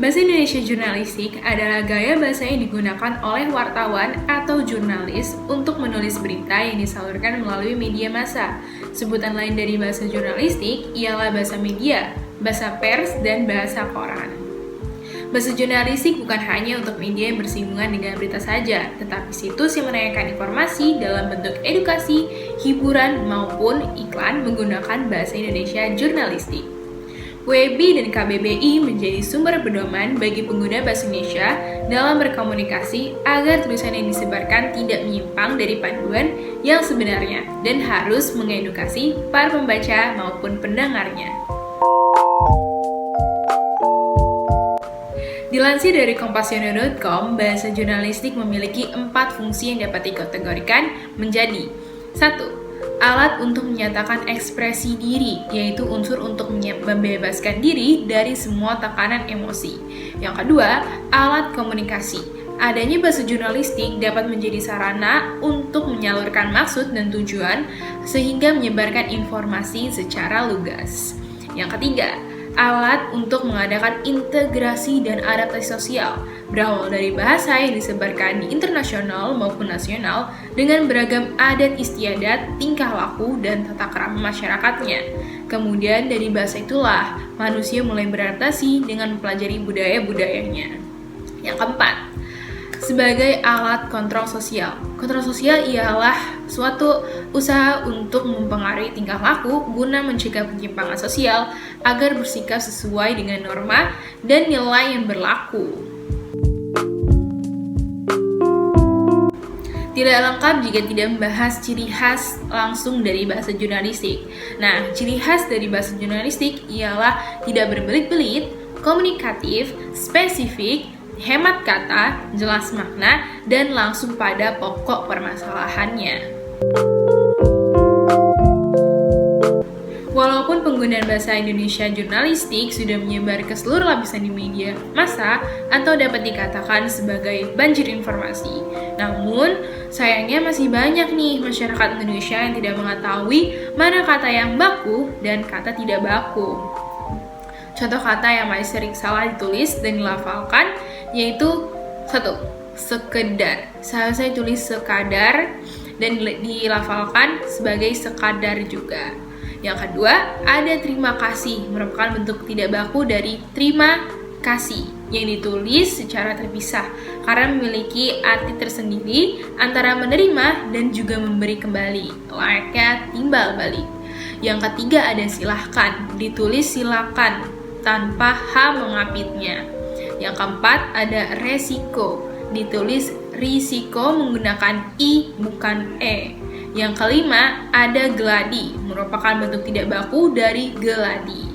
Bahasa Indonesia jurnalistik adalah gaya bahasa yang digunakan oleh wartawan atau jurnalis untuk menulis berita yang disalurkan melalui media massa. Sebutan lain dari bahasa jurnalistik ialah bahasa media, bahasa pers, dan bahasa koran. Bahasa jurnalistik bukan hanya untuk media yang bersinggungan dengan berita saja, tetapi situs yang menanyakan informasi dalam bentuk edukasi, hiburan, maupun iklan menggunakan bahasa Indonesia jurnalistik. WEB dan KBBI menjadi sumber pedoman bagi pengguna bahasa Indonesia dalam berkomunikasi agar tulisan yang disebarkan tidak menyimpang dari panduan yang sebenarnya dan harus mengedukasi para pembaca maupun pendengarnya. Dilansir dari Kompasiana.com, bahasa jurnalistik memiliki 4 fungsi yang dapat dikategorikan menjadi 1. Alat untuk menyatakan ekspresi diri, yaitu unsur untuk membebaskan diri dari semua tekanan emosi. Yang kedua, alat komunikasi. Adanya bahasa jurnalistik dapat menjadi sarana untuk menyalurkan maksud dan tujuan sehingga menyebarkan informasi secara lugas. Yang ketiga, alat untuk mengadakan integrasi dan adaptasi sosial, berawal dari bahasa yang disebarkan di internasional maupun nasional dengan beragam adat istiadat, tingkah laku, dan tata krama masyarakatnya. Kemudian dari bahasa itulah manusia mulai beradaptasi dengan mempelajari budaya-budayanya. Yang keempat, sebagai alat kontrol sosial. Kontrol sosial ialah suatu usaha untuk mempengaruhi tingkah laku guna mencegah penyimpangan sosial agar bersikap sesuai dengan norma dan nilai yang berlaku. Tidak lengkap jika tidak membahas ciri khas langsung dari bahasa jurnalistik. Nah, ciri khas dari bahasa jurnalistik ialah tidak berbelit-belit, komunikatif, spesifik, hemat kata, jelas makna, dan langsung pada pokok permasalahannya. Walaupun penggunaan bahasa Indonesia jurnalistik sudah menyebar ke seluruh lapisan di media massa atau dapat dikatakan sebagai banjir informasi, namun sayangnya masih banyak nih masyarakat Indonesia yang tidak mengetahui mana kata yang baku dan kata tidak baku. Contoh kata yang masih sering salah ditulis dan dilafalkan yaitu 1. Sekedar. Seharusnya tulis sekadar dan dilafalkan sebagai sekadar juga. Yang kedua, ada terima kasih, merupakan bentuk tidak baku dari terima kasih yang ditulis secara terpisah karena memiliki arti tersendiri antara menerima dan juga memberi kembali, layaknya timbal balik. Yang ketiga ada silahkan, ditulis silakan tanpa H mengapitnya. Yang keempat ada resiko, ditulis risiko menggunakan I bukan E. Yang kelima ada geladi, merupakan bentuk tidak baku dari geladi.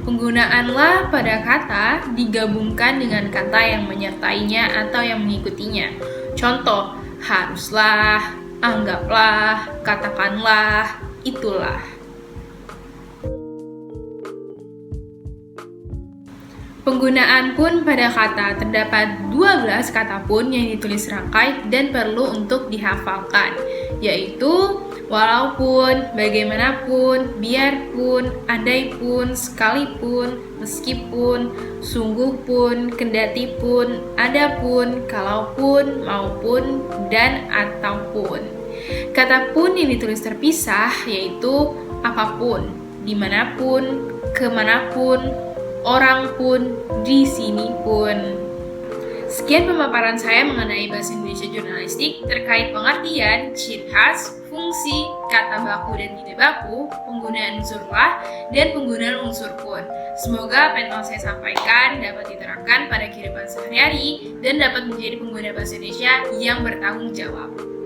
Penggunaanlah pada kata digabungkan dengan kata yang menyertainya atau yang mengikutinya. Contoh, haruslah, anggaplah, katakanlah, itulah. Penggunaan pun pada kata, terdapat 12 kata pun yang ditulis rangkai dan perlu untuk dihafalkan, yaitu walaupun, bagaimanapun, biarpun, andaipun, sekalipun, meskipun, sungguh pun, kendati pun, adapun, kalaupun, maupun, dan ataupun. Kata pun yang ditulis terpisah yaitu apapun, dimanapun, kemanapun, orang pun, di sini pun. Sekian pemaparan saya mengenai bahasa Indonesia jurnalistik terkait pengertian, ciri khas, fungsi, kata baku dan tidak baku, penggunaan unsur lah, dan penggunaan unsur pun. Semoga apa yang telah saya sampaikan dapat diterapkan pada kehidupan sehari-hari dan dapat menjadi pengguna bahasa Indonesia yang bertanggung jawab.